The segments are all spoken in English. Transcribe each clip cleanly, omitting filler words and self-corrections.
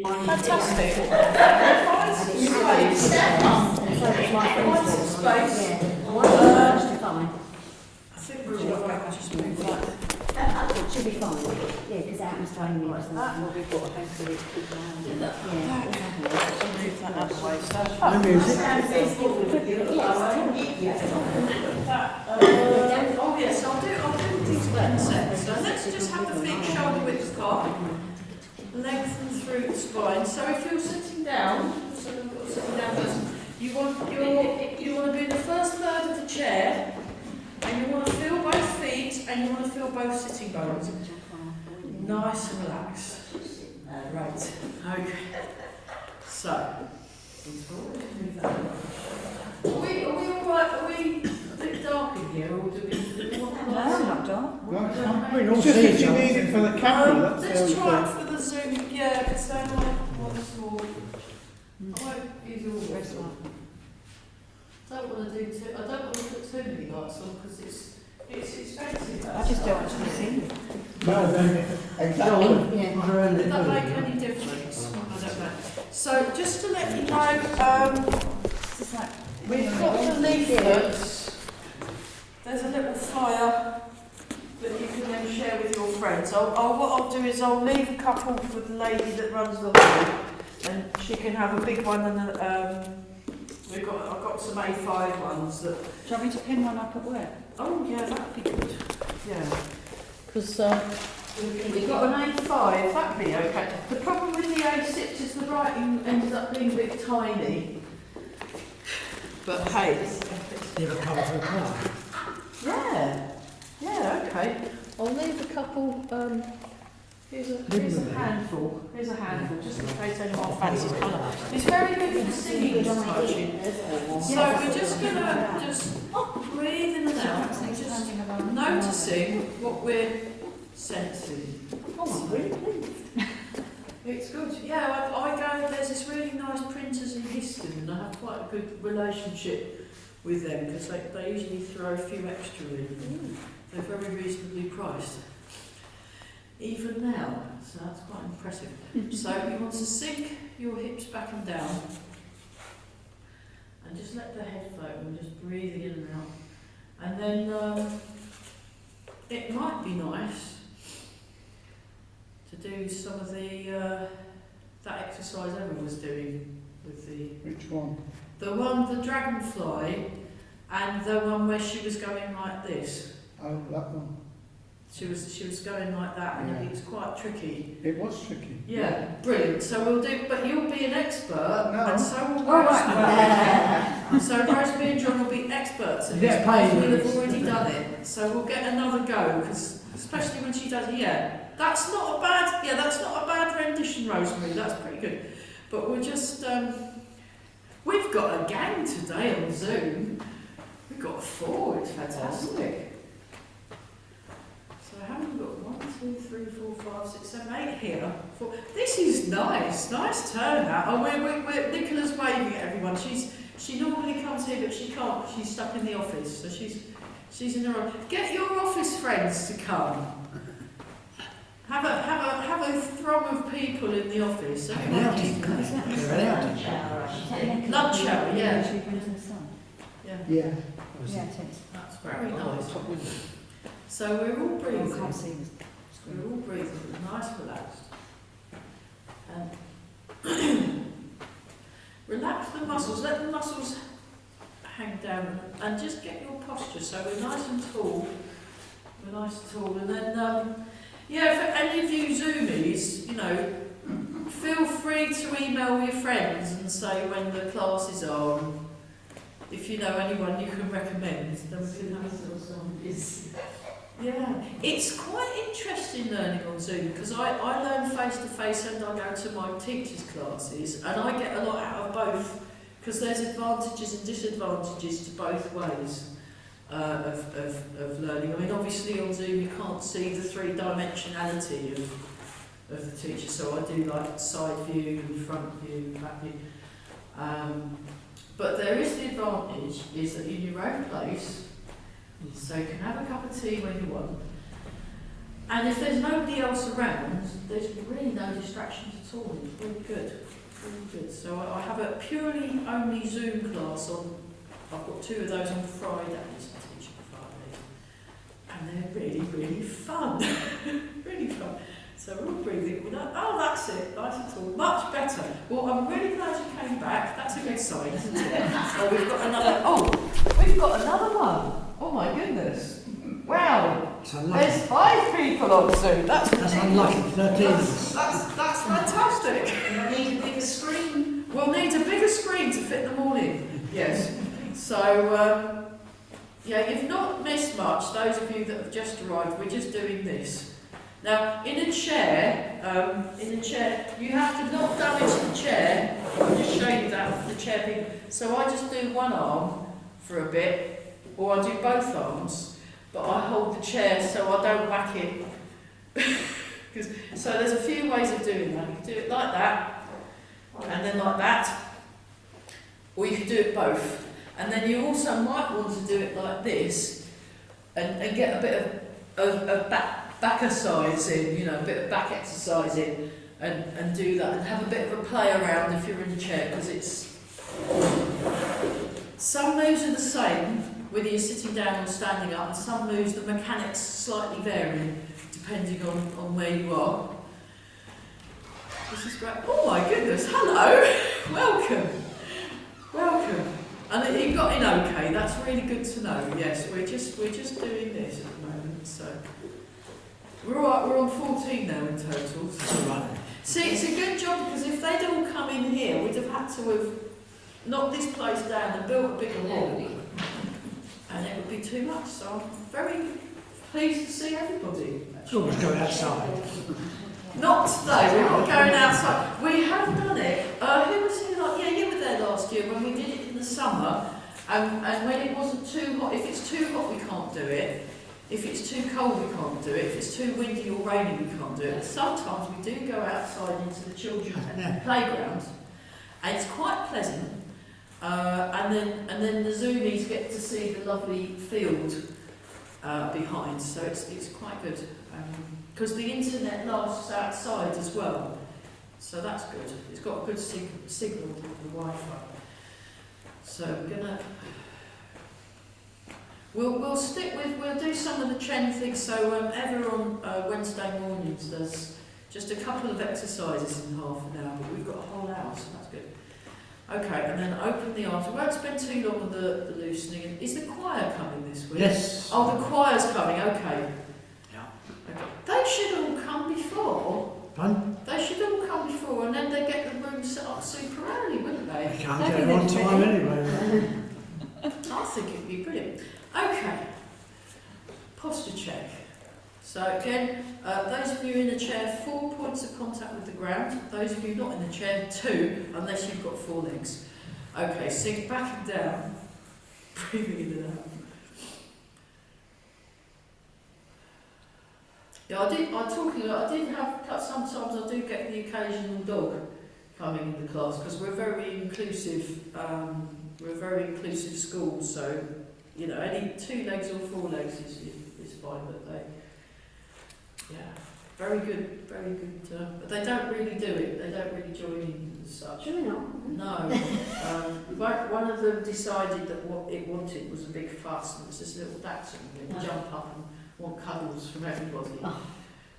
Fantastic. Find space. I think we're all right. Just move like It should be fine. Yeah, because that was training me. that. Well, we've got a hopefully keep an eye on it. Move that out of the way. So, oh yes, I'll do these consents. So let's just have the feet shoulder width apart, lengthen through the spine. So if you're sitting down, you want to be in the first third of the chair, and you want to feel both feet, and you want to feel both sitting bones. Nice and relaxed. Right. Okay. So. Are we all right? Are we a bit dark in here, or do we want to? No, not dark. It's just if you need it for the camera, that's let's the try it only for the Zoom, yeah, because they're like one small. I won't use all the rest of it. I don't want to do too, I don't want to put too many lights on because it's expensive. I just don't want to see you. No, exactly. Does that make any difference? I don't know. So just to let you know, we've got the leaflets. There's a little flyer that you can then share with your friends. What I'll do is I'll leave a couple for the lady that runs the hall, and she can have a big one, and I've got some A5 ones that. Do you want me to pin one up at work? Oh yeah, that'd be good. Yeah, because we've got an A5. That'd be okay. The problem with the A6 is the writing ended up being a bit tiny. But hey, Leave a cover for the car. yeah, okay. I'll leave a couple. Here's a handful. Here's a handful, just in case anyone fancies colour. It's very good for singing and touching. So we're just gonna breathe in and out, and just noticing what we're sensing. Oh, I'm really pleased. It's good. Yeah, I go. There's this really nice printers in Histon, and I have quite a good relationship with them because they usually throw a few extra in. They're very reasonably priced. Even now, so that's quite impressive. So you want to sink your hips back and down, and just let the head float, and just breathing in and out. And then it might be nice to do some of the that exercise Emma was doing with the. Which one? The dragonfly, and the one where she was going like this. Oh, that one. She was going like that, and it was quite tricky. It was tricky. Yeah, brilliant. So we'll do, but you'll be an expert, No. and so will Rosemary. So Rosemary and John will be experts in this, because we'll have already done it. So we'll get another go, because especially when she does it. That's not a bad rendition, Rosemary. That's pretty good. But we're just we've got a gang today on Zoom. We've got 4. It's fantastic. So how many we got? 1, 2, 3, 4, 5, 6, 7, 8 here. 4. This is nice turnout. Oh, we're Nicola's waving at everyone. She normally comes here, but she can't. She's stuck in the office, so she's in her own. Get your office friends to come. Have a throng of people in the office. Lunch hour, yeah. Yeah. That's very nice. So we're all breathing. We're all breathing, nice, relaxed. And relax the muscles, let the muscles hang down, and just get your posture. So we're nice and tall. And then, for any of you Zoomies, feel free to email your friends and say when the class is on. If you know anyone you can recommend, then we can have a little on. Yeah, it's quite interesting learning on Zoom, because I learn face to face and I go to my teachers' classes, and I get a lot out of both, because there's advantages and disadvantages to both ways of learning. I mean, obviously on Zoom you can't see the 3-dimensionality of the teacher, so I do like side view and front view, back view. But there is the advantage, is that in your own place, so you can have a cup of tea when you want, and if there's nobody else around, there's really no distractions at all. It's really good. Really good. So I have a purely only Zoom class on. I've got 2 of those on Fridays. I teach on Fridays, and they're really, really fun. Really fun. So we're all breathing. Oh, that's it. Nice and tall. Much better. Well, I'm really glad you came back. That's a good sign, isn't it? So we've got another. Oh, we've got another one. Oh my goodness. Wow. It's unlucky. There's 5 people on Zoom. That's unlucky. 13 of us. That's fantastic. I need a bigger screen. We'll need a bigger screen to fit them all in. Yes. So, yeah, you've not missed much, those of you that have just arrived. We're just doing this. Now, in a chair, you have to not damage the chair. I'll just show you that with the chair thing. So I just do one arm for a bit, or I do both arms, but I hold the chair so I don't whack it. So there's a few ways of doing that. You can do it like that, and then like that, or you can do it both. And then you also might want to do it like this, and get a bit of back exercise in, you know, a bit of back exercise in, and do that, and have a bit of a play around if you're in the chair, because it's... Some moves are the same, whether you're sitting down or standing up, and some moves, the mechanics slightly vary, depending on where you are. This is great. Oh my goodness, hello! Welcome! Welcome. And you got in okay, that's really good to know. Yes, we're just doing this at the moment, so... We're on 14 now in total. So. See, it's a good job, because if they'd all come in here, we'd have had to have knocked this place down and built a bigger hall. And it would be too much, so I'm very pleased to see everybody. Always go outside. Not today, we're not going outside. We have done it. Who was here? Yeah, you were there last year when we did it in the summer. And when it wasn't too hot, if it's too hot, we can't do it. If it's too cold, we can't do it. If it's too windy or rainy, we can't do it. But sometimes we do go outside into the children's playground, and it's quite pleasant. And then the Zoomies get to see the lovely field behind, so it's quite good. Because the internet lasts outside as well, so that's good. It's got a good signal with the Wi-Fi. So we're gonna. We'll stick with, we'll do some of the Chen things. So Ever on Wednesday mornings does just a couple of exercises in half an hour, but we've got a whole hour, so that's good. Okay, and then open the arms. We won't spend too long on the loosening. Is the choir coming this week? Yes. Oh, the choir's coming, okay. Yeah. Okay. They should all come before. Fun? They should all come before, and then they get the room set up super early, wouldn't they? We can't get it on time anyway. I think it'd be brilliant. Okay, posture check. So again, those of you in the chair, 4 points of contact with the ground. Those of you not in the chair, 2, unless you've got 4 legs. Okay, sink back and down, breathing in and out. Yeah, I did have, sometimes I do get the occasional dog coming in the class, because we're very inclusive, school, so, you know, any 2 legs or 4 legs is fine, but yeah, very good, but they don't really do it, they don't really join in as such. Do we not? No. One of them decided that what it wanted was a big fuss, and it was this little dachshund that would jump up and want cuddles from everybody. Oh.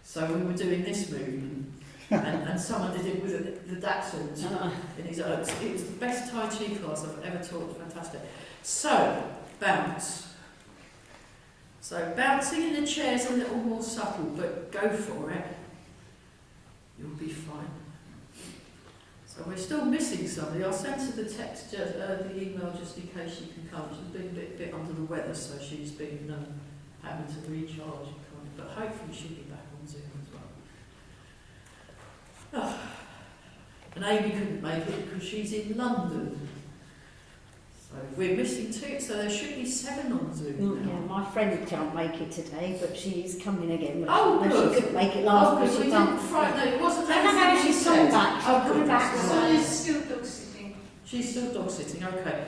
So we were doing this move, and someone did it with the dachshund in his own. It was the best Tai Chi class I've ever taught, it was fantastic. So, bounce. So bouncing in the chair is a little more subtle, but go for it. You'll be fine. So we're still missing somebody. I'll send her the text, the email, just in case she can come. She's been a bit under the weather, so she's been having to recharge, but hopefully she'll be back on Zoom as well. And Amy couldn't make it because she's in London. So we're missing 2, so there should be 7 on Zoom now. Yeah, my friend can't make it today, but she's coming again. Oh, good. She couldn't make it last week. week. We didn't Friday. No, it wasn't. No, she's coming back. She's coming back. So she's still dog sitting. She's still dog sitting. Okay.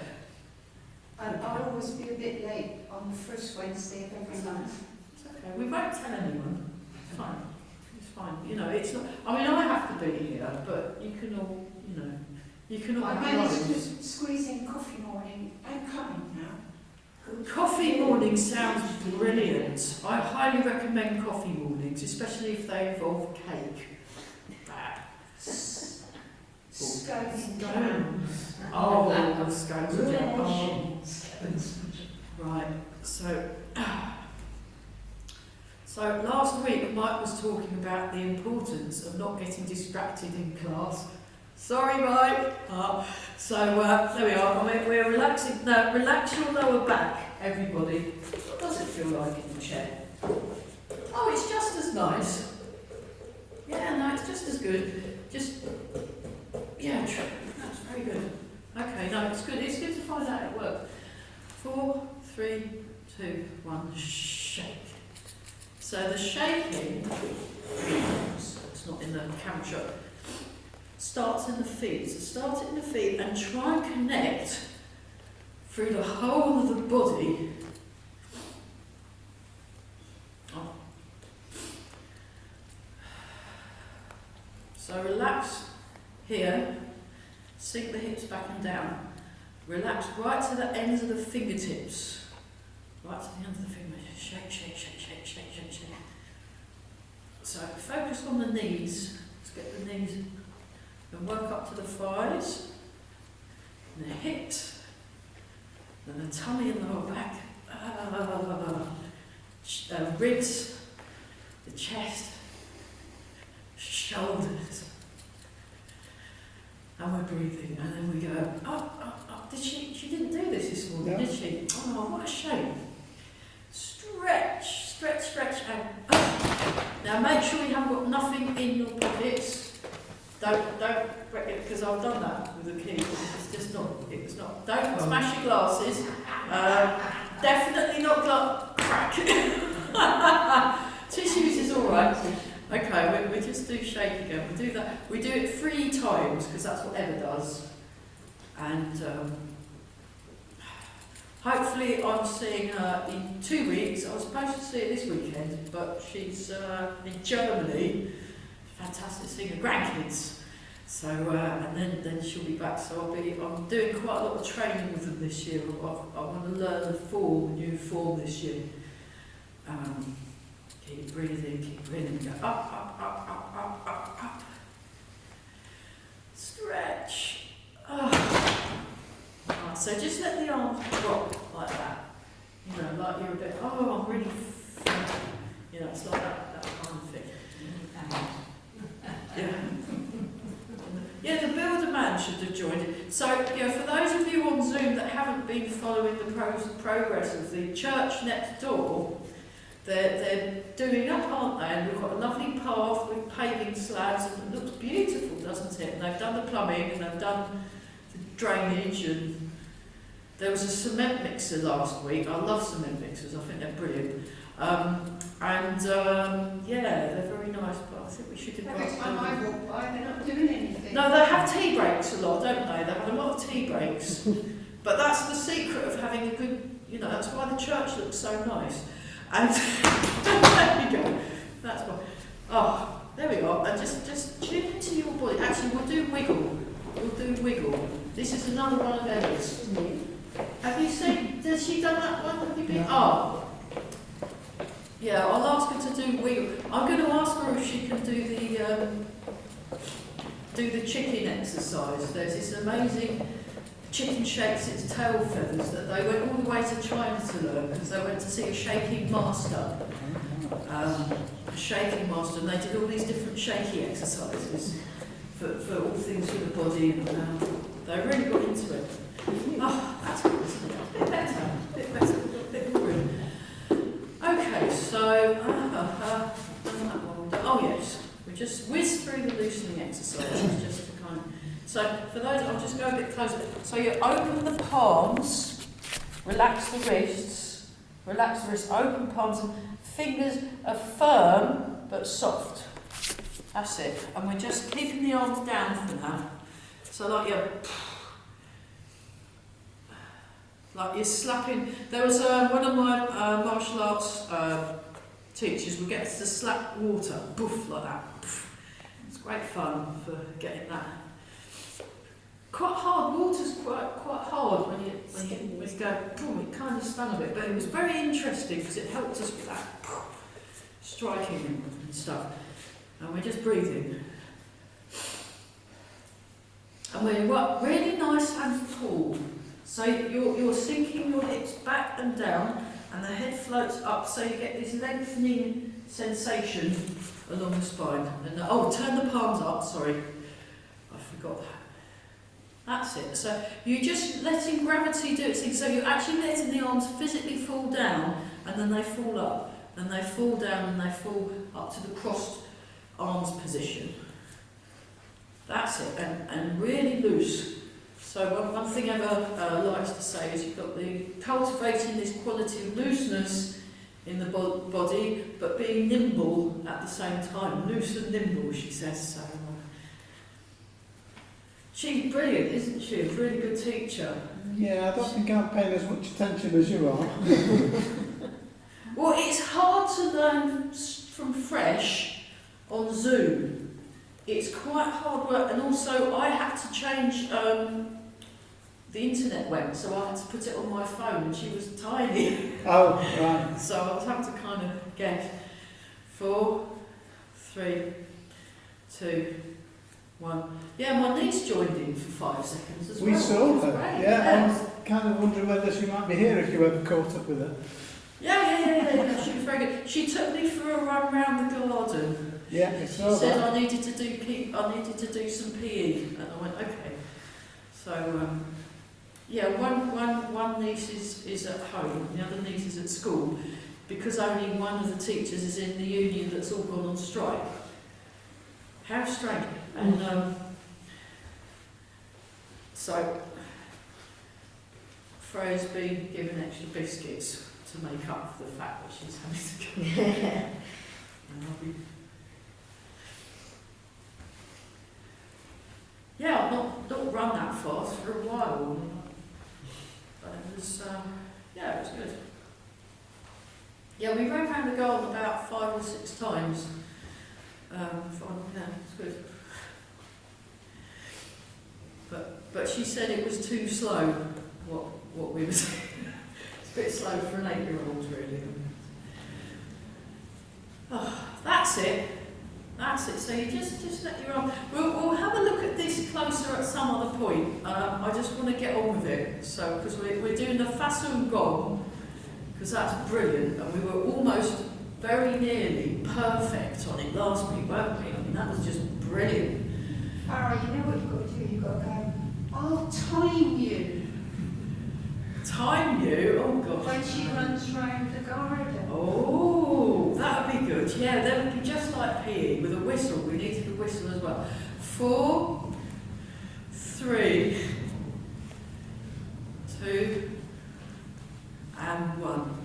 And I'll always be a bit late on the first Wednesday of every month. It's okay. We won't tell anyone. It's fine. It's fine. You know, it's not. I mean, I have to be here, but you can all, you know, you can all. I have managed loads. to squeeze in coffee morning. I'm coming now. Coffee morning sounds brilliant. I highly recommend coffee mornings, especially if they involve cake. Scones and Scones. Oh, the scones are just, oh. Right, so last week Mike was talking about the importance of not getting distracted in class. Sorry, Mike. There we are. I mean, we're relaxing. Now, relax your lower back, everybody. What does it feel like in the chair? Oh, it's just as nice. Yeah, no, it's just as good. That's very good. Okay, no, it's good. It's good to find out it works. 4, 3, 2, 1, shake. So the shaking, it's not in the camera shot, starts in the feet. So start it in the feet and try and connect through the whole of the body. Oh. So relax here, sink the hips back and down. Relax right to the ends of the fingertips. Right to the ends of the fingertips. Shake, shake, shake, shake, shake, shake, shake. So focus on the knees. Let's get the knees and work up to the thighs, and the hips, and the tummy and the lower back. Ribs, the chest, shoulders. And we're breathing, and then we go up, up, up. She didn't do this morning, No. did she? Oh, what a shame. Stretch, stretch, stretch, and up. Now make sure you haven't got nothing in your pockets. Don't, because I've done that with the kids. Don't smash your glasses. Definitely not crack. Tissues is alright. Okay, we just do shake again. We do that. We do it 3 times because that's what Eva does. And hopefully I'm seeing her in 2 weeks. I was supposed to see her this weekend, but she's in Germany. Fantastic seeing her grandkids. So and then she'll be back. So I'm doing quite a lot of training with them this year. I want to learn the new form this year. Keep breathing, go up, up, up, up, up, up, up. Stretch. Right, so just let the arms drop like that. You know, like you're a bit, I'm really, you know, it's like that kind of thing. Yeah. Yeah, the Builder Man should have joined it. So, you know, for those of you on Zoom that haven't been following the progress of the church next door, they're doing up, aren't they? And we've got a lovely path with paving slabs, and it looks beautiful, doesn't it? And they've done the plumbing, and they've done the drainage, and there was a cement mixer last week. I love cement mixers, I think they're brilliant. Yeah, they're very nice, but I think we should Every invite time I walk by, they're not doing anything. No, they have tea breaks a lot, don't they? They have a lot of tea breaks. But that's the secret of having a good, you know, that's why the church looks so nice. And there you go. That's why. Oh, there we are. And just tune into your body. Actually, we'll do wiggle. This is another one of Emma's. Have you seen, has she done that one? Have you been? Oh. Yeah, I'll ask her to do wiggle. I'm going to ask her if she can do the chicken exercise. There's this amazing chicken shakes its tail feathers that they went all the way to China to learn because they went to see a shaking master. And they did all these different shaky exercises for all things for the body, and they really got into it. Oh, that's good, isn't it? A bit better, a bit more room. Okay, so, oh yes, we just whiz through the loosening exercises just to kind of, so for those, I'll just go a bit closer. So you open the palms, relax the wrists, open palms, and fingers are firm but soft. That's it. And we're just keeping the arms down for now. So like you're slapping. There was one of my martial arts teachers would get us to slap water, boof, like that. Poof. It's great fun for getting that. Quite hard, water's quite hard when you go, boom, it kind of stung a bit, but it was very interesting because it helped us with that striking and stuff. And we're just breathing. And we're really nice and tall. So you're sinking your hips back and down, and the head floats up, so you get this lengthening sensation along the spine. And turn the palms up, sorry. I forgot that. That's it. So you're just letting gravity do its thing. So you're actually letting the arms physically fall down, and then they fall up, and they fall down, and they fall up to the crossed arms position. That's it, and really loose. So one thing Eva likes to say is you've got the cultivating this quality of looseness in the body, but being nimble at the same time. Loose and nimble, she says. So she's brilliant, isn't she? A really good teacher. Yeah, I don't think I'm paying as much attention as you are. Well, it's hard to learn from fresh on Zoom. It's quite hard work, and also I had to change, the internet went, so I had to put it on my phone, and she was tiny. Oh, right. So I was having to kind of get 4, 3, 2, 1. Yeah, my niece joined in for 5 seconds as well. We saw her. Great. Yeah, I was kind of wondering whether she might be here if you ever caught up with her. Yeah, she was very good. She took me for a run round the garden. Yeah, I She saw said that. I needed to do some PE, and I went okay. So one niece is at home, the other niece is at school, because only one of the teachers is in the union that's all gone on strike. How strange. And so Freya's been given extra biscuits to make up for the fact that she's having to go. And I'll be. Yeah, I've not run that fast for a while. But it was, it was good. Yeah, we ran around the garden about 5 or 6 times. It's good. But she said it was too slow, what we were doing. It's a bit slow for an 8-year-old, really. Oh, that's it. That's it. So you just let your arm. We'll have a look at this closer at some other point. I just want to get on with it. So because we're doing the Fasun Gong, because that's brilliant, and we were almost very nearly perfect on it last week, weren't we? I mean, that was just brilliant. Farah, you know what you've got to do? You've got to go, I'll time you Time you? Oh gosh. when she runs round the garden. Oh, that would be good. Yeah, that would be just like PE with a whistle. We needed a whistle as well. 4, 3, 2, and 1.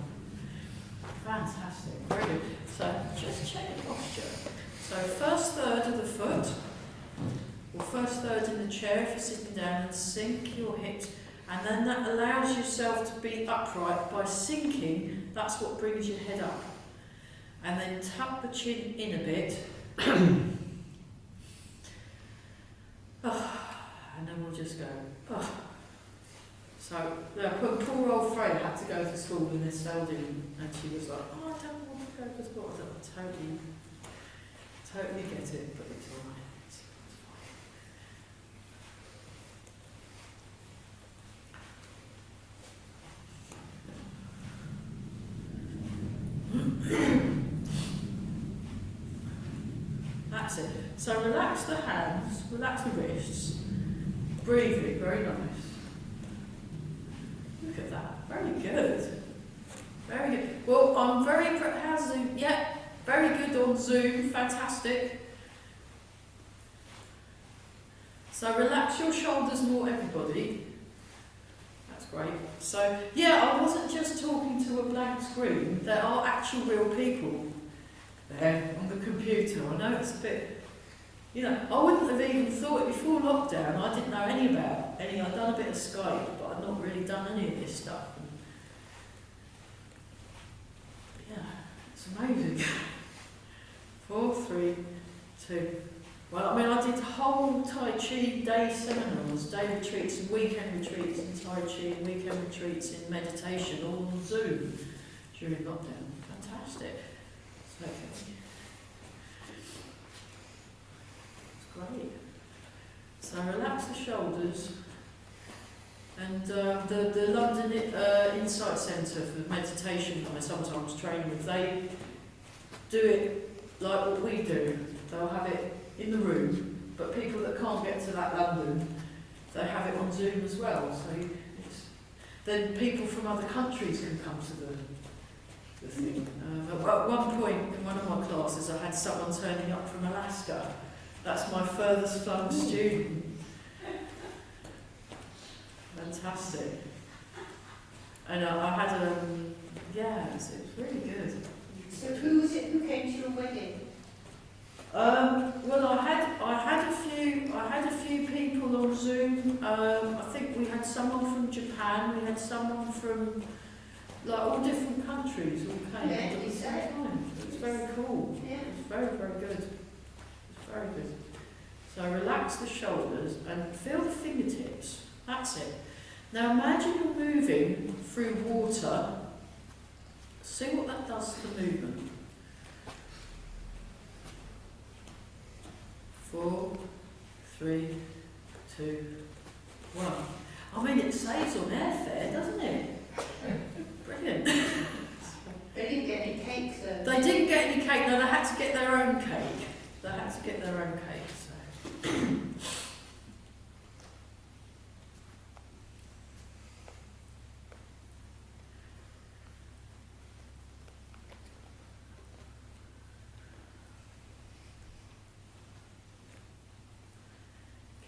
Fantastic. Very good. So just check your posture. So first third of the foot, or first third in the chair if you're sitting down, and sink your hips. And then that allows yourself to be upright by sinking. That's what brings your head up. And then tuck the chin in a bit. And then we'll just go. So poor old Freya had to go to school in this building, and she was like, I don't want to go to school. I totally get it, but it's all right. That's it. So relax the hands, relax the wrists, breathing, very nice. Look at that, very good. Very good. Well, I'm very, how's Zoom? Yeah, very good on Zoom, fantastic. So relax your shoulders more, everybody. That's great. So, yeah, I wasn't just talking to a blank screen. There are actual real people there on the computer. I know it's a bit, I wouldn't have even thought before lockdown. I didn't know any about any. I'd done a bit of Skype, but I'd not really done any of this stuff. Yeah, It's amazing. 4, 3, 2. Well, I mean, I did whole Tai Chi day seminars, day retreats and weekend retreats in Tai Chi and weekend retreats in meditation, all on Zoom during lockdown. Fantastic. So, it's great. So relax the shoulders. And the London Insight Centre for Meditation, I sometimes train with, they do it like what we do. They'll have it in the room, but people that can't get to that London, they have it on Zoom as well. So then people from other countries can come to the thing. At one point in one of my classes, I had someone turning up from Alaska. That's my furthest flung student. Fantastic. And I had it was really good. So who was it who came to your wedding? Well, I had a few people on Zoom. I think we had someone from Japan. We had someone from like all different countries all came. Yeah, at the same time. It was very cool. Yeah. It was very, very good. It was very good. So relax the shoulders and feel the fingertips. That's it. Now imagine you're moving through water. See what that does to the movement. 4, 3, 2, 1. I mean, it saves on airfare, doesn't it? Brilliant. They didn't get any cake, though. They didn't get any cake. No, they had to get their own cake. They had to get their own cake. So.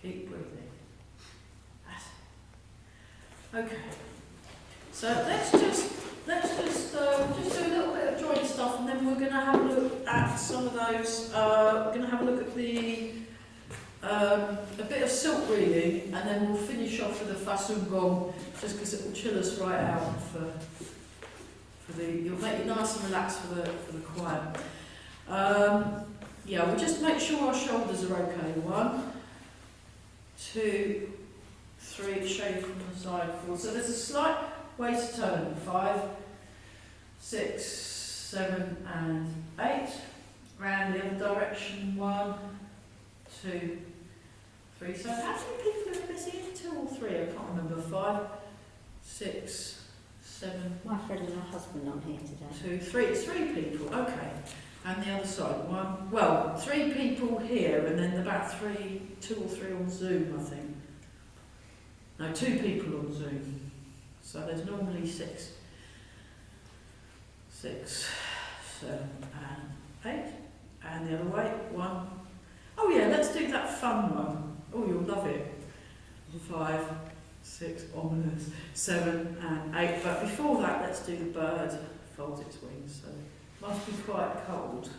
Keep breathing. That's it. Okay. So let's just do a little bit of joint stuff, and then we're going to have a look at some of those. We're going to have a look at the a bit of silk reading, and then we'll finish off with the Fasun Gong, just because it will chill us right out for the. You'll make you nice and relaxed for the quiet. Yeah, we'll just make sure our shoulders are okay. 1, 2, 3. Show you from the side. 4. So there's a slight waist turn. 5, 6, 7, and 8. Round the other direction. 1, 2, 3. So how many people are busy? 2 or 3? I can't remember. 5, 6, 7. My friend and her husband aren't here today. 2, 3. It's 3 people. Okay. And the other side. 1. Well, 3 people here, and then about 2 or 3 on Zoom, I think. No, 2 people on Zoom. So there's normally 6, 7, and 8. And the other way. 1. Oh yeah, let's do that fun one. Oh, you'll love it. 5, 6, ominous, 7, and 8. But before that, let's do the bird folds its wings. So it must be quite cold.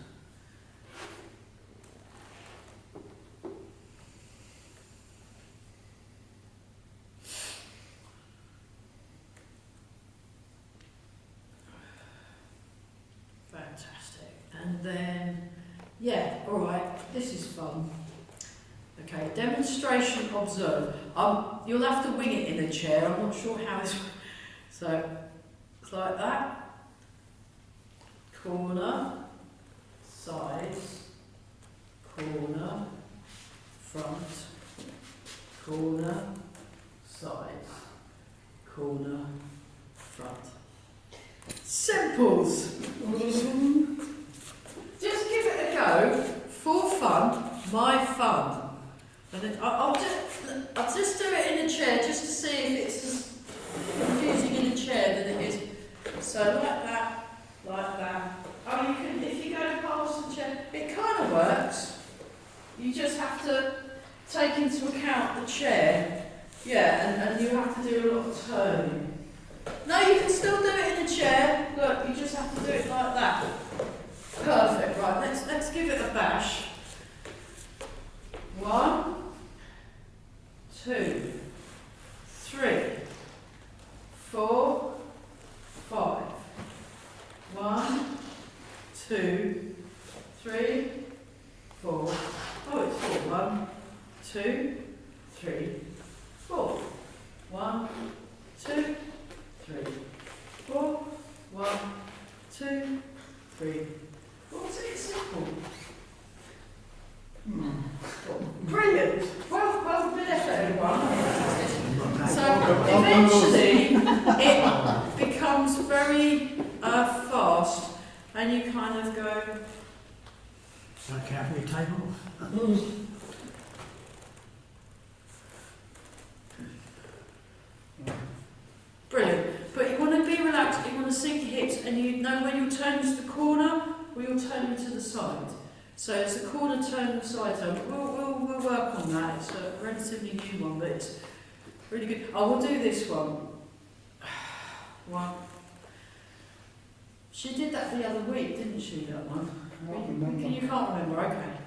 Fantastic. And then, yeah, all right, this is fun. Okay, demonstration, observe. You'll have to wing it in a chair. I'm not sure how this. So it's like that. Corner, sides, corner, front, corner, sides, corner, front. Simples. Just give it a go. For fun, my fun. And then I'll just do it in a chair just to see if it's as confusing in a chair than it is. So like that, like that. Oh, you can, if you go past the chair, it kind of works. You just have to take into account the chair. Yeah, and you have to do a lot of turning. No, you can still do it in a chair. Look, you just have to do it like that. Perfect. Right, let's give it a bash. 1, 2, 3, 4, 5. 1, 2, 3, 4. 1, 2, 3, 4. 1, 2, 3, 4. It's simple. Brilliant. Well done everyone. So eventually it becomes very fast, and you kind of go. So careful you take off. Brilliant. But you want to be relaxed, you want to sink your hips, and you know when you're turning to the corner, or you're turning to the side. So it's the corner turn and the side turn. We'll work on that. It's a relatively new one, but it's really good. I will do this one. One. She did that the other week, didn't she, that one? You can't remember, okay.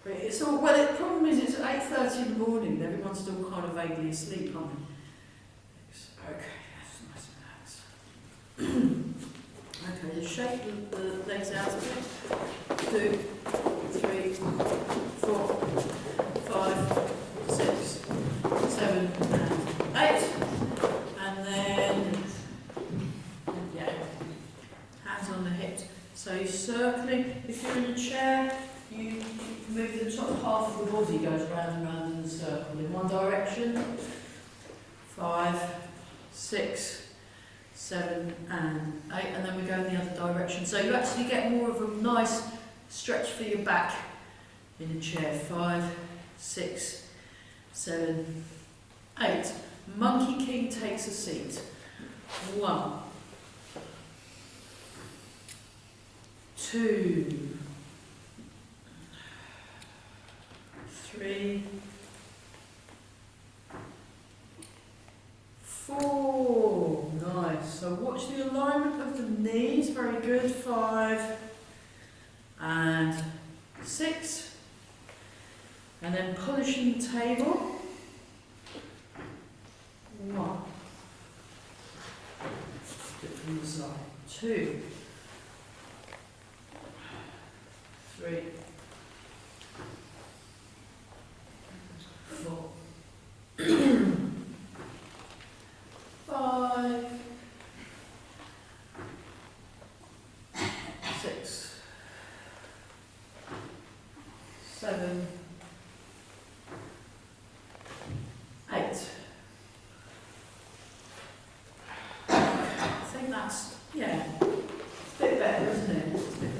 But it's all, well, the problem is it's 8:30 in the morning, and everyone's still kind of vaguely asleep, aren't they? Okay, that's nice and relaxed. Okay, just shake the legs out a bit. 2, 3, 4, 5, 6, 7, and 8. And then, yeah, hands on the hips. So you're circling. If you're in a chair, you move the top half of the body goes round and round in a circle in one direction. 5, 6, 7, and 8, and then we go in the other direction. So you actually get more of a nice stretch for your back in a chair. 5, 6, 7, 8. Monkey King takes a seat. 1, 2, 3, 4. Nice. So watch the alignment of the knees. Very good. 5 and 6. And then polishing the table. 1. Good from the side. 2, 3, 4. 5, 6, 7, 8. I think that's, yeah, it's a bit better, isn't it? It's a bit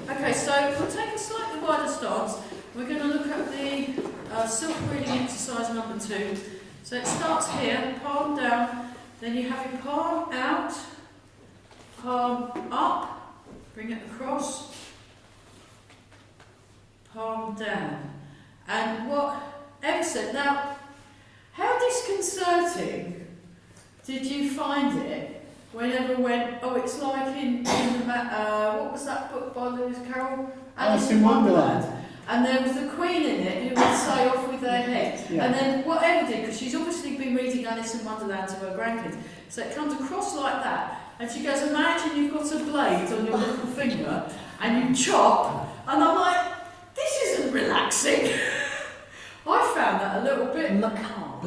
better. Okay, so we'll take a slightly wider stance. We're going to look at the silk breathing exercise number 2. So it starts here, palm down. Then you have your palm out, palm up, bring it across, palm down. And what Emma said, now, how disconcerting did you find it whenever went, oh, it's like in the, what was that book by Lewis Carroll? Alice in Wonderland. And there was the Queen in it who would say off with their head. Yeah. And then what Emma did, because she's obviously been reading Alice in Wonderland to her grandkids, so it comes across like that. And she goes, imagine you've got a blade on your little finger and you chop. And I'm like, this isn't relaxing. I found that a little bit Macabre.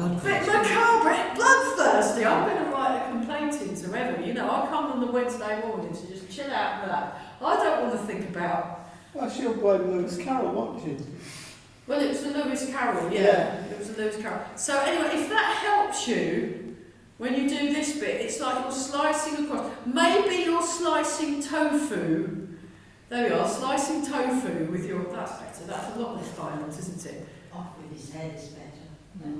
bloodthirsty. I'm going to write a complaint into Emma. You know, I come on the Wednesday morning to just chill out and relax. I don't want to think about. Well, she'll play Lewis Carroll, won't she? Well, it was the Lewis Carroll, yeah. It was the Lewis Carroll. So anyway, if that helps you, when you do this bit, it's like you're slicing across. Maybe you're slicing tofu. There we are, slicing tofu with your, that's better. That's a lot less violent, isn't it? Off with his head is better.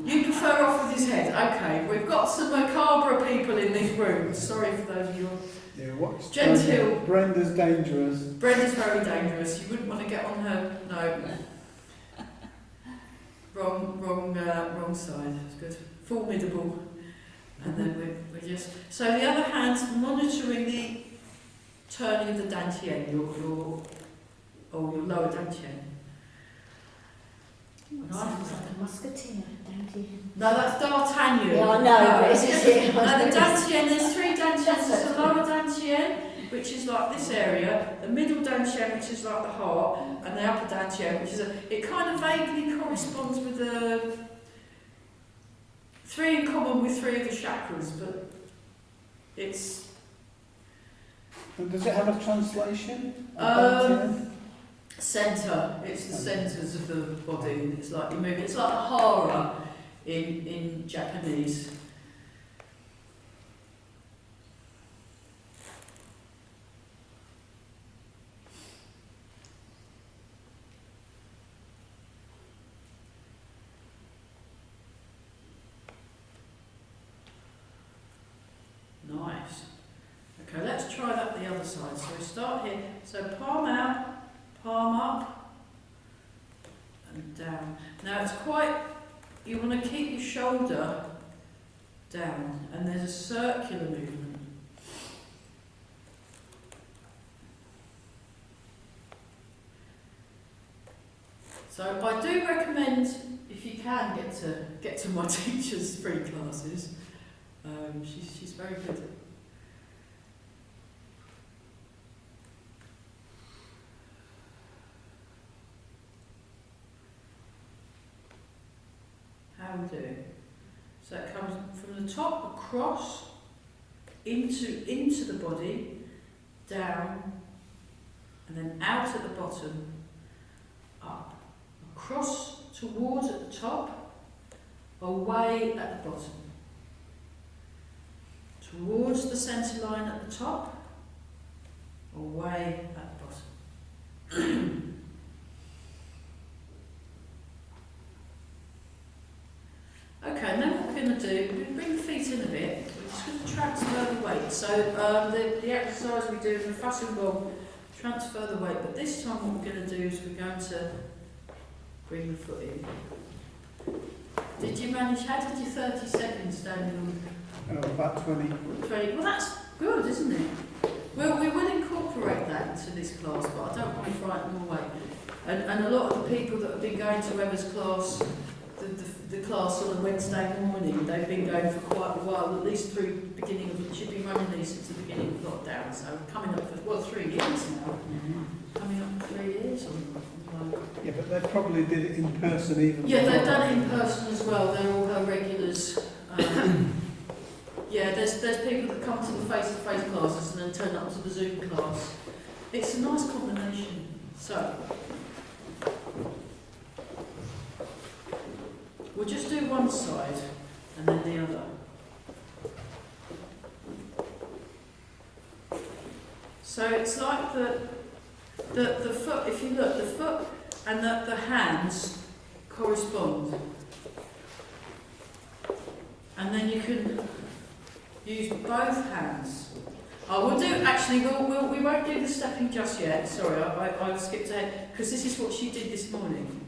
You prefer off with his head? Okay, we've got some macabre people in this room. Sorry for those of you. Yeah, what's Gentile. Brenda's dangerous. Brenda's very dangerous. You wouldn't want to get on her. No. Wrong side. It's good. Formidable. And then we're just. So the other hand's monitoring the turning of the dantian, your lower dantian. Sounds like a musketeer, don't you? No, that's D'Artagnan. Yeah, I know, but it's it. No, the dantian, there's 3 dantians. There's the lower dantian, which is like this area, the middle dantian, which is like the heart, and the upper dantian, which is it kind of vaguely corresponds with the three in common with three of the chakras, but it's And does it have a translation? centre. It's the centres of the body. It's like you move. It's like a hara in Japanese. Nice. Okay, let's try that the other side. So we start here. So palm out, palm up, and down. Now it's quite, you want to keep your shoulder down, and there's a circular movement. So I do recommend, if you can, get to my teacher's free classes. She's very good. How we do. So it comes from the top across into the body, down, and then out at the bottom, up, across towards at the top, away at the bottom. Towards the centre line at the top, away at the bottom. Okay, and then what we're going to do, we bring the feet in a bit, we're just going to transfer the weight. So the exercise we do in the fussing ball, transfer the weight, but this time what we're going to do is we're going to bring the foot in. Did you manage, how did you 30 seconds standing on? About 20. 20. Well, that's good, isn't it? Well, we will incorporate that into this class, but I don't want to frighten them away. And a lot of the people that have been going to Emma's class, the class on a Wednesday morning, they've been going for quite a while, at least through the beginning of, she's been running these since the beginning of lockdown, so coming up for, well, 3 years now. Coming up for 3 years. Yeah, but they probably did it in person even Yeah, before. they've done it in person as well, they're all her regulars. Yeah, there's people that come to the face-to-face classes and then turn up to the Zoom class. It's a nice combination. So, we'll just do one side and then the other. So it's like the foot, if you look, the foot and the hands correspond. And then you can use both hands. Oh, we'll do, actually, we won't do the stepping just yet. Sorry, I skipped ahead, because this is what she did this morning.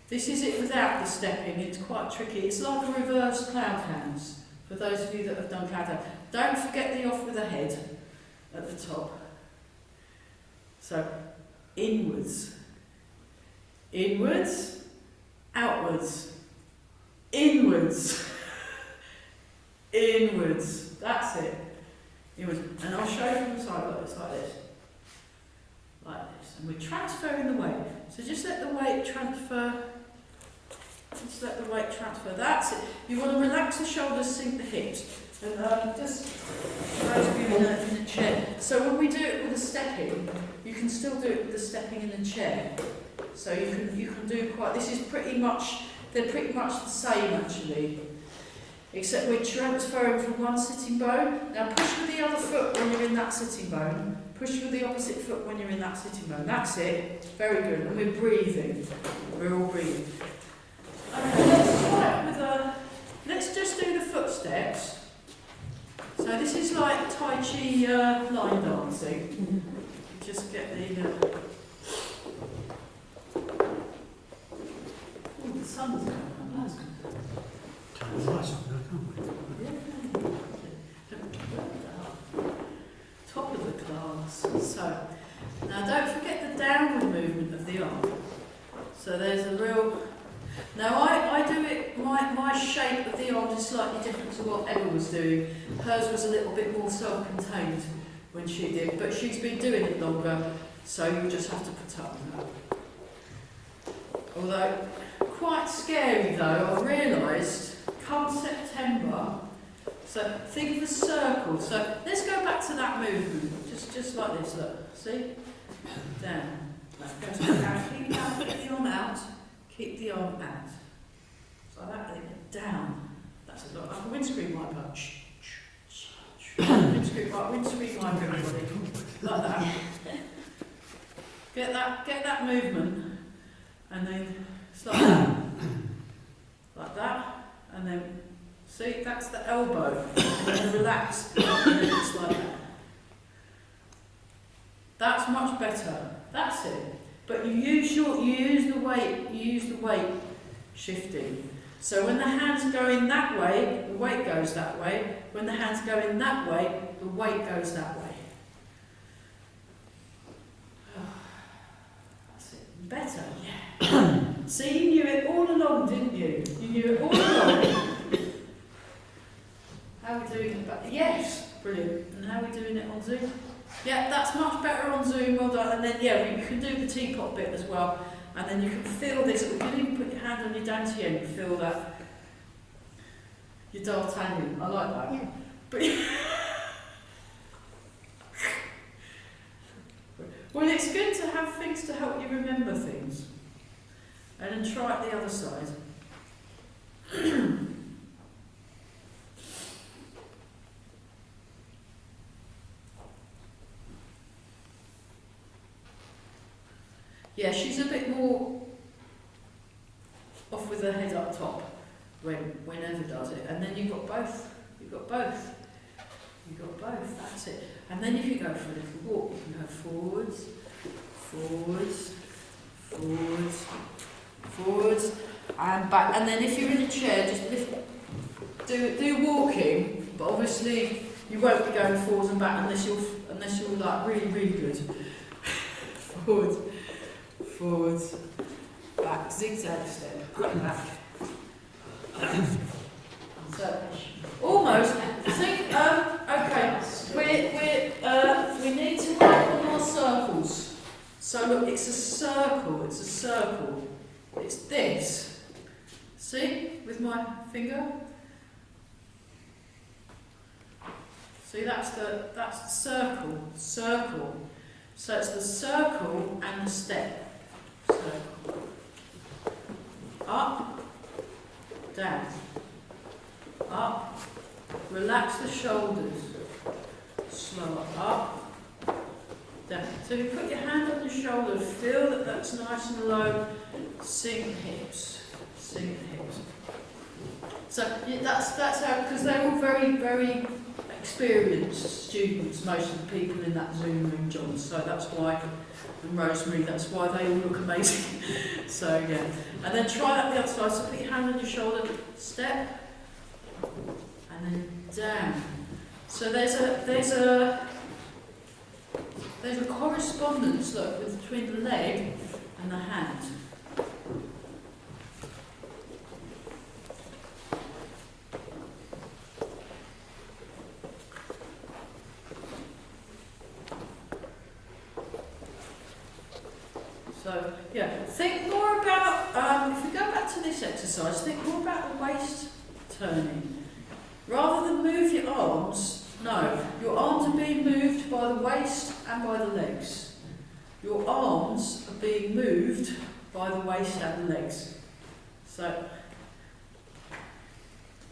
This is it without the stepping, it's quite tricky. It's like a reverse cloud hands, for those of you that have done cloud hands. Don't forget the off with the head at the top. So, inwards, inwards, outwards, inwards, inwards. That's it. Inwards. And I'll show you from the side, look, it's like this. Like this. And we're transferring the weight. So just let the weight transfer. Just let the weight transfer. That's it. You want to relax the shoulders, sink the hips. And just for those of you in a chair. So when we do it with the stepping, you can still do it with the stepping in the chair. So you can do quite. This is pretty much. They're pretty much the same actually. Except we're transferring from one sitting bone. Now push with the other foot when you're in that sitting bone. Push with the opposite foot when you're in that sitting bone. That's it. Very good. And we're breathing. We're all breathing. Okay, let's start with let's just do the footsteps. So this is like Tai Chi line dancing. Just get the... Oh, the sun's going on. That's good. Turn the lights off now, can't we? Top of the class. So, now don't forget the downward movement of the arm. So there's a real... Now I do it, my shape of the arm is slightly different to what Emma was doing. Hers was a little bit more self-contained when she did, but she's been doing it longer, so you just have to put up with that. Although, quite scary though, I've realised, come September, so think of a circle. So let's go back to that movement, just like this, look, see? Down. That goes down, keep the arm out, keep the arm out. So like that, down. That's a lot like a windscreen wiper. Windscreen wiper, everybody. Like that. Get that movement, and then it's like that. Like that, and then see, that's the elbow, and then relax, and then it's like that. That's much better. That's it. But you use the weight shifting. So when the hands go in that way, the weight goes that way. When the hands go in that way, the weight goes that way. That's it. Better, yeah. See, you knew it all along, didn't you? You knew it all along. How are we doing it? Yes, brilliant. And how are we doing it on Zoom? Yeah, that's much better on Zoom, well done. And then, yeah, you can do the teapot bit as well. And then you can feel this. You can even put your hand on your dantian and feel that. Your D'Artagnan. I like that. Yeah. But well, it's good to have things to help you remember things. And then try it the other side. Yeah, she's a bit more off with her head up top whenever does it. And then you've got both. You've got both. You've got both, that's it. And then if you go for a little walk, you can go forwards, forwards, forwards, forwards, and back. And then if you're in a chair, just lift, do walking, but obviously you won't be going forwards and back unless you're like really good. Forwards, forwards, back, zigzag step, back. So almost think. Okay, we need to work on our circles. So look, it's a circle. It's a circle. It's this. See, with my finger. See, that's the circle. Circle. So it's the circle and the step. Circle. Up, down. Up. Relax the shoulders. Slower. Up. Down. So if you put your hand on your shoulder, feel that that's nice and low. Sink hips. Sink hips. So that's how, because they're all very experienced students, most of the people in that Zoom room, John. So that's why, and Rosemary, that's why they all look amazing. So yeah. And then try that the other side. So put your hand on your shoulder, step, and then down. So there's a correspondence, look, between the leg and the hand. So, yeah, think more about, if we go back to this exercise, think more about the waist turning. Rather than move your arms, no, your arms are being moved by the waist and by the legs. Your arms are being moved by the waist and the legs. So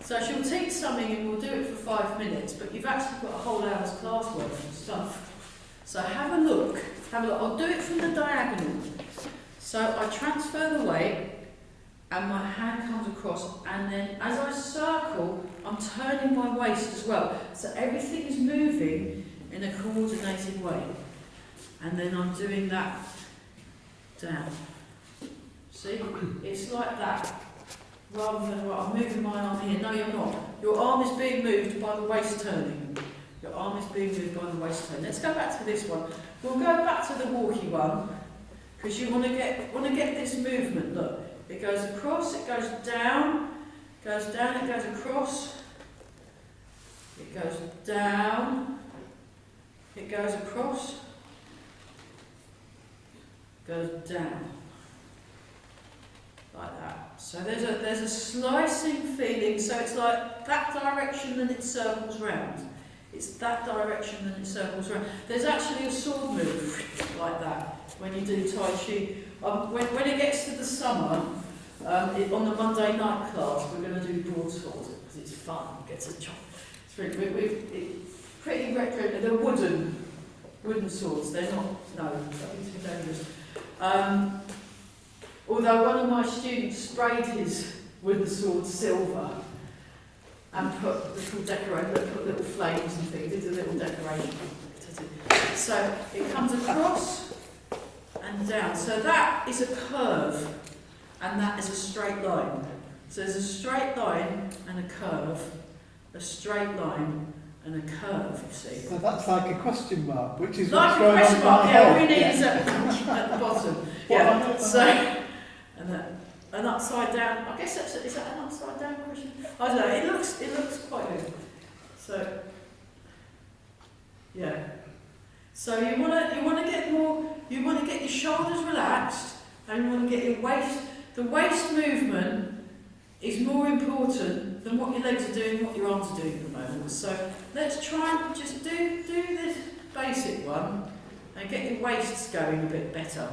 she'll teach something and we'll do it for 5 minutes, but you've actually got a whole hour's class worth of stuff. So have a look. I'll do it from the diagonal. So I transfer the weight and my hand comes across, and then as I circle, I'm turning my waist as well. So everything is moving in a coordinated way. And then I'm doing that down. See? It's like that. Rather than, well, I'm moving my arm here. No, you're not. Your arm is being moved by the waist turning. Your arm is being moved by the waist turning. Let's go back to this one. We'll go back to the walkie one, because you want to get this movement. Look, it goes across, it goes down, it goes across, it goes down, it goes across, goes down. like that. So there's a slicing feeling, so it's like that direction and it circles round. It's that direction and it circles round. There's actually a sword move like that when you do Tai Chi. When it gets to the summer, on the Monday night class, we're going to do broadsword because it's fun. It gets a chop. It's it's pretty retro. They're wooden swords. They're not. No, that'd be too dangerous. Although one of my students sprayed his wooden sword silver and put little flames and things, did a little decoration. So it comes across and down. So that is a curve and that is a straight line. So there's a straight line and a curve, a straight line and a curve, you see. So that's like a question mark, which is Like what's a going on question in mark, my yeah, all we head. need is at the bottom. Yeah, so, and that, an upside down, I guess is that an upside down question? I don't know, it looks quite good. So, yeah. So you wanna get your shoulders relaxed and you wanna get your waist, the waist movement is more important than what your legs are doing, what your arms are doing at the moment. So let's try and just do this basic one and get your waists going a bit better.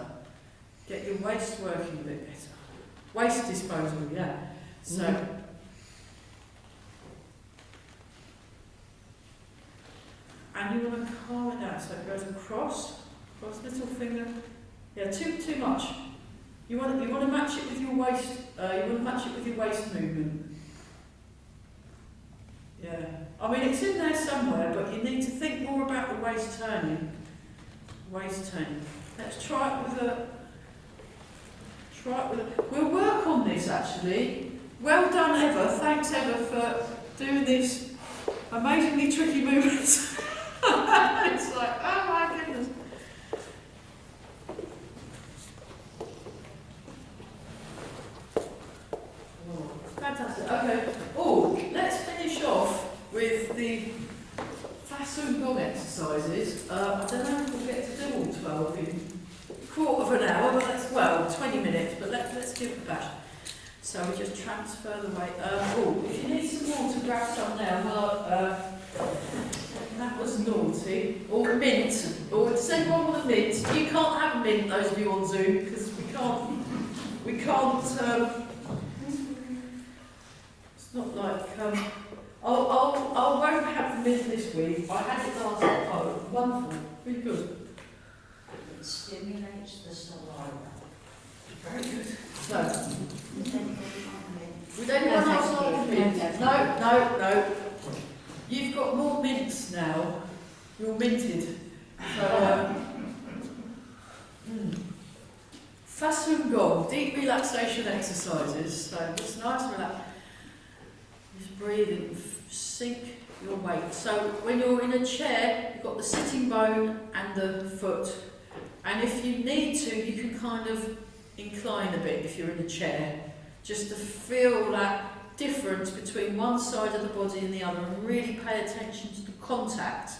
Get your waist working a bit better. Waist disposal, yeah. So and you want to calm it down so it goes across little finger. Yeah, too much. You want to match it with your waist. You want to match it with your waist movement. Yeah. I mean, it's in there somewhere, but you need to think more about the waist turning. Waist turning. Let's try it with a. We'll work on this actually. Well done, Eva. Thanks, Eva, for doing these amazingly tricky movements. It's like, oh my goodness. Oh, fantastic. Okay. Oh, let's finish off with the Fasun Gong exercises. I don't know if we'll get to do all 12 in a quarter of an hour, but well, 20 minutes, but let's give it a bash. So we just transfer the weight. If you need some more to grab some now, well, that was naughty. Or mint. Or does anyone want a mint? You can't have a mint, those of you on Zoom, because we can't, it's not like, I won't have the mint this week. I had it last week. Oh, wonderful. Really good. It stimulates the saliva. Very good. So, would No, anyone thank else like a you. mint? No, No. You've got more mints now. You're minted. So, Fasun Gong, deep relaxation exercises. So it's nice relax. Just breathe in, sink your weight. So when you're in a chair, you've got the sitting bone and the foot. And if you need to, you can kind of incline a bit if you're in a chair, just to feel that difference between one side of the body and the other, and really pay attention to the contact,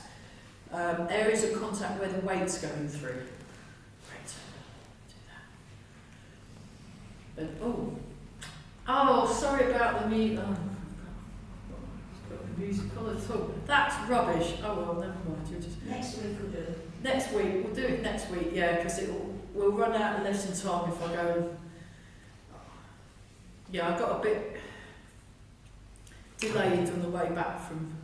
areas of contact where the weight's going through. Great. Do that. Oh, sorry about the music. Oh, got the music on the top. That's rubbish. Oh well, never mind. You'll just. next week we'll do it. Next week, we'll do it next week, yeah, because we'll run out of lesson time if I go. Yeah, I got a bit delayed on the way back from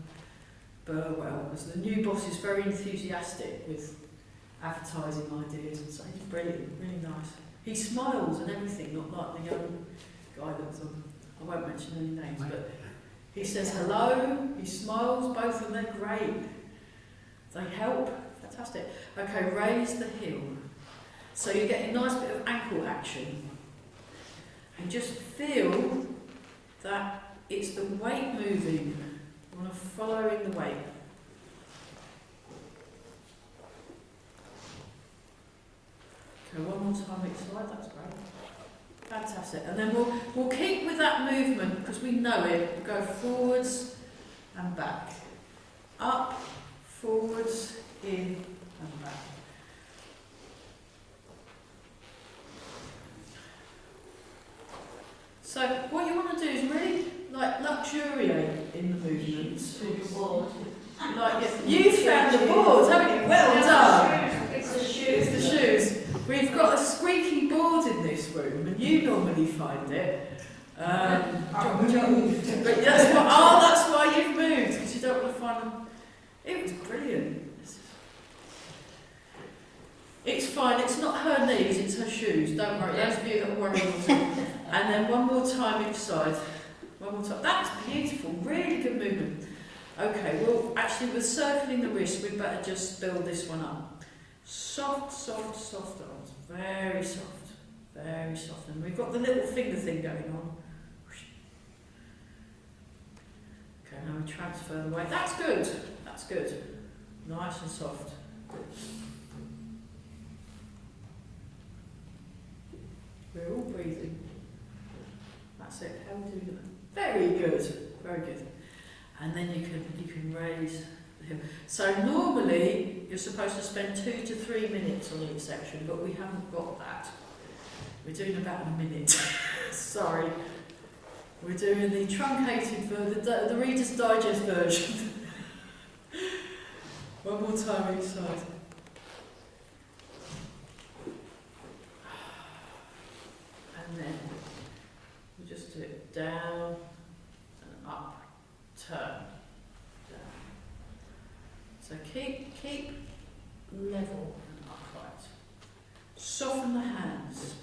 Burwell, because the new boss is very enthusiastic with advertising ideas, and so he's brilliant, really nice. He smiles and everything, not like the young guy that was on, I won't mention any names, but he says hello, he smiles, both of them, they're great. They help. Fantastic. Okay, raise the heel. So you're getting a nice bit of ankle action. And just feel that it's the weight moving. You want to follow in the weight. Okay, one more time each side, that's great. Fantastic. And then we'll keep with that movement because we know it. We'll go forwards and back. Up, forwards, in and back. So what you want to do is really like luxuriate in the movements. Like you found the board, haven't you? Well done. It's the shoes. It's the shoes. We've got a squeaky board in this room, and you normally find it. But that's why you've moved, because you don't want to find them. It was brilliant. It's fine. It's not her knees. It's her shoes. Don't worry. Those of you that are worried. And then one more time each side. One more time. That's beautiful. Really good movement. Okay, well, actually, with circling the wrist, we better just build this one up. Soft, soft, soft arms. Very soft. Very soft. And we've got the little finger thing going on. Okay, now we transfer the weight. That's good. That's good. Nice and soft. We're all breathing. That's it. How are we doing that? Very good. Very good. And then you can raise the hip. So normally you're supposed to spend 2 to 3 minutes on each section, but we haven't got that. We're doing about a minute. Sorry. We're doing the truncated version, the Reader's Digest version. One more time each side. And then we'll just do it down and up. Turn down. So keep level and upright. Soften the hands.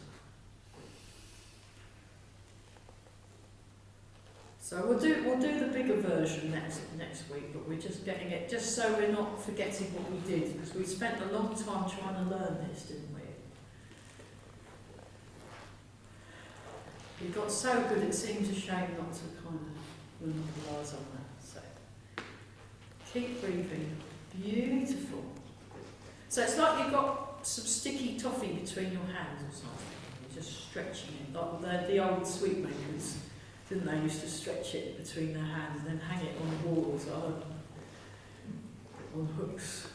So we'll do the bigger version next week, but we're just getting it just so we're not forgetting what we did, because we spent a long time trying to learn this, didn't we? We got so good it seems a shame not to kind of monopolise on that. So keep breathing. Beautiful. So it's like you've got some sticky toffee between your hands or something. You're just stretching it. Like the old sweet makers, didn't they? Used to stretch it between their hands and then hang it on the walls or on hooks.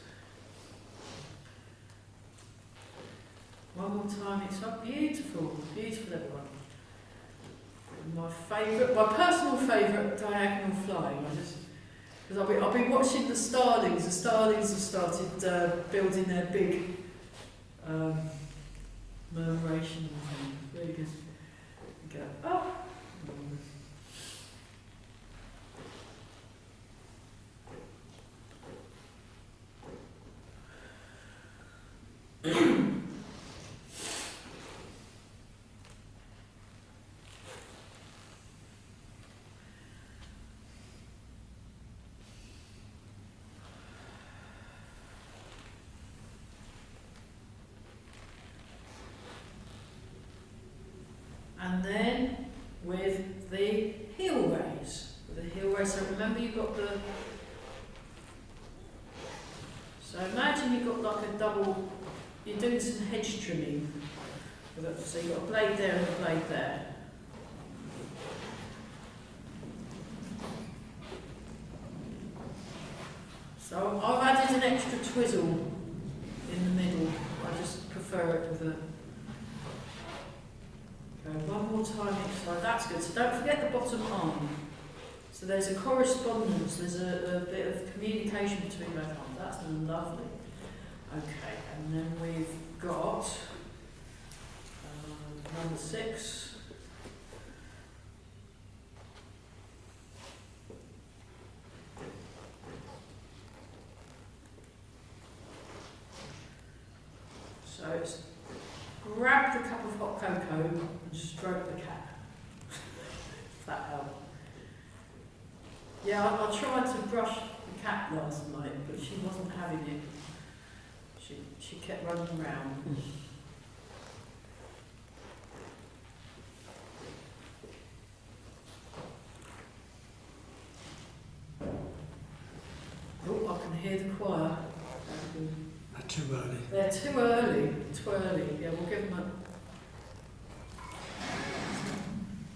One more time. It's so beautiful. Beautiful, everyone. My personal favourite diagonal flying. Because I've been watching the starlings. The starlings have started building their big murmuration thing. Really good. Go up. And then with the heel raise. So remember you've got the... So imagine you've got like a double... You're doing some hedge trimming. So you've got a blade there and a blade there. So I've added an extra twizzle in the middle. I just prefer it with a... One more time each side. That's good. So don't forget the bottom arm. So there's a correspondence, there's a bit of communication between both arms. That's lovely. Okay, and then we've got number 6. So it's grab the cup of hot cocoa and stroke the cat. If that helps. Yeah, I tried to brush the cat last night, but she wasn't having it. She kept running around. Oh, I can hear the choir. Not too early. They're too early. Too early. Yeah, we'll give them a...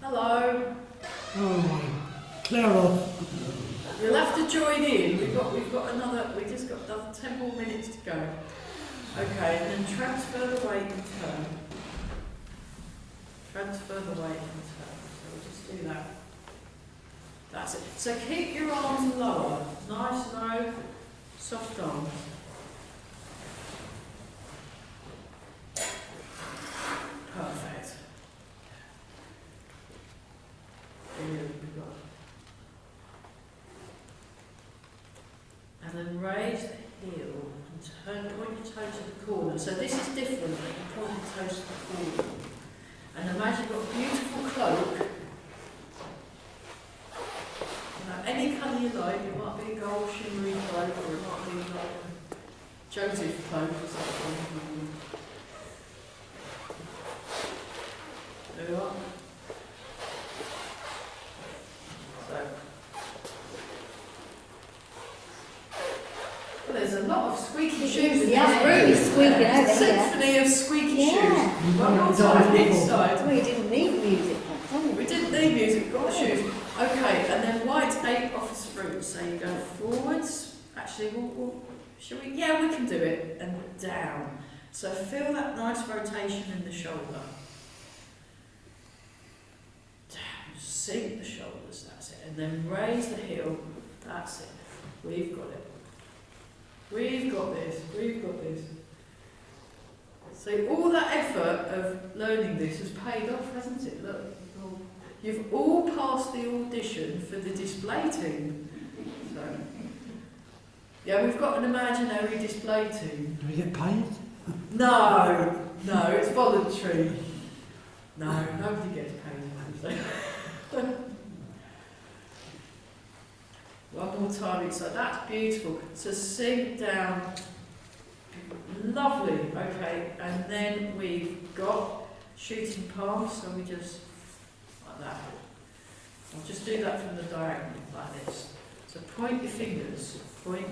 Hello. Oh, clear off. You'll have to join in. We've got another. We just got another 10 more minutes to go. Okay, and then transfer the weight and turn. Transfer the weight and turn. So just do that. That's it. So keep your arms lower, nice low, soft arms. Perfect. Brilliant. And then raise the heel and point your toe to the corner. So this is different, you point your toes to the corner. And imagine you've got a beautiful cloak. Any colour you like, it might be a gold shimmery cloak or it might be like a Joseph cloak or something. There you are. So, well, there's a lot of squeaky shoes in Yeah, this room. really squeaking over here. Symphony of squeaky shoes. Yeah. One more time each side. We didn't need music, did We didn't need music, we've got the shoes. Okay, and then white 8 office fruit. So you go forwards. Actually, shall we? Yeah, we can do it. And down. So feel that nice rotation in the shoulder. Down. Sink the shoulders. That's it. And then raise the heel. That's it. We've got it. We've got this. We've got this. So all that effort of learning this has paid off, hasn't it? Look. You've all passed the audition for the display team. So, yeah, we've got an imaginary display team. Do we get paid? No, it's voluntary. No, nobody gets paid. One more time, so that's beautiful. So sink down. Lovely, okay, and then we've got shooting palms, so we just that. I'll just do that from the diagonal like this. So point your fingers and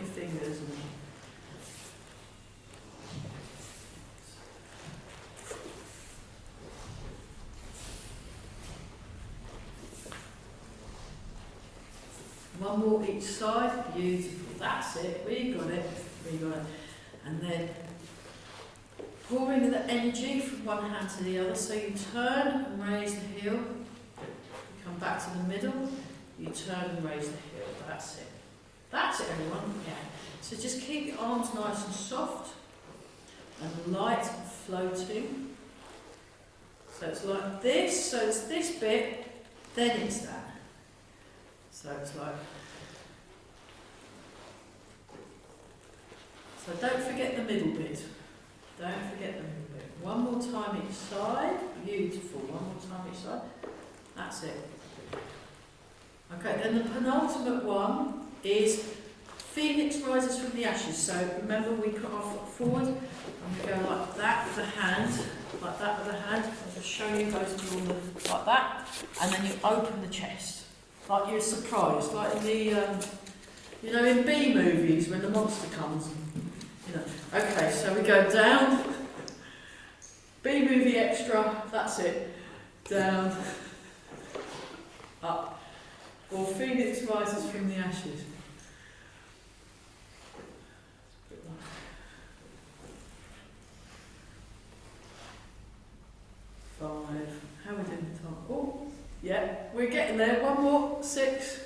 one more each side, beautiful, that's it, we got it. And then pouring the energy from one hand to the other, so you turn and raise the heel. Come back to the middle, you turn and raise the heel, that's it. That's it everyone, yeah. So just keep your arms nice and soft and light and floating. So it's like this, so it's this bit, then it's that. So it's like, so don't forget the middle bit. Don't forget the middle bit. One more time each side, beautiful, one more time each side. That's it. Okay, then the penultimate one is Phoenix rises from the ashes. So remember we put our foot forward and we go like that with the hand, like that with the hand. I'll just show you those two like that. And then you open the chest, like you're surprised, like in the, you know, in B movies when the monster comes. You know. Okay, so we go down, B movie extra, that's it, down, up. Or Phoenix rises from the ashes. 5. How are we doing the time? Oh, yeah, we're getting there. One more. 6.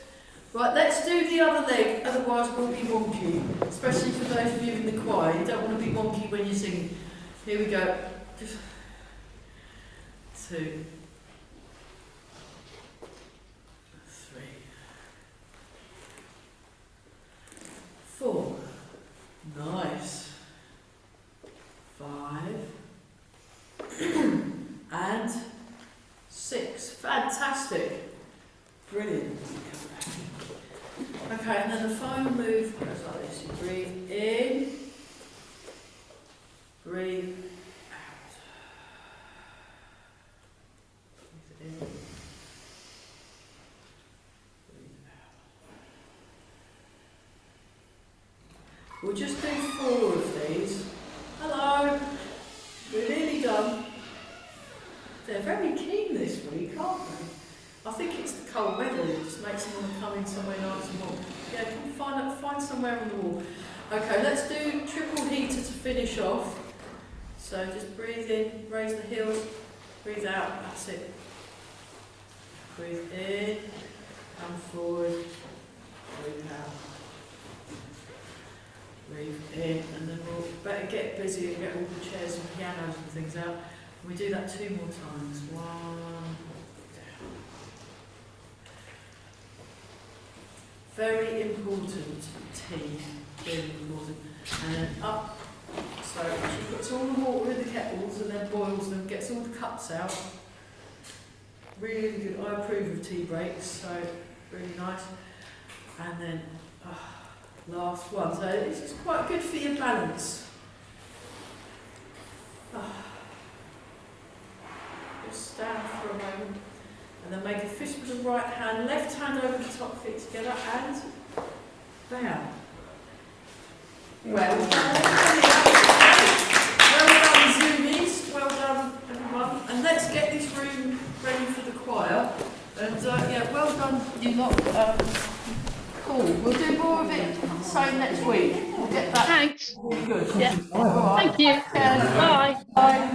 Right, let's do the other leg, otherwise we'll be wonky. Especially for those of you in the choir. You don't want to be wonky when you're singing. Here we go. Just 2. 3. 4. Nice. 5. And 6. Fantastic. Brilliant. Okay, and then the final move goes like this. You breathe in, breathe out. Breathe in, breathe out. We'll just do 4 of these. Hello. We're nearly done. They're very keen this week, aren't they? I think it's the cold weather, it just makes them want to come in somewhere nice and warm. Yeah, find somewhere on the wall. Okay, let's do triple heater to finish off. So just breathe in, raise the heels, breathe out, that's it. Breathe in, come forward, breathe out. Breathe in, and then we'll better get busy and get all the chairs and pianos and things out. We do that 2 more times. 1, very important, tea, very important. And then up, so she puts all the water in the kettles and then boils them, gets all the cuts out. Really good, I approve of tea breaks, so really nice. And then, last one, so this is quite good for your balance. Just stand for a moment. And then make a fist with the right hand, left hand over the top, feet together, and bow. Well done. Well done, Zoomies. Well done, everyone. And let's get this room ready for the choir. And yeah, well done, you lot. Cool. We'll do more of it, same next week. We'll get that Thanks. really good. Yeah. All right. Thank you. Bye. Bye.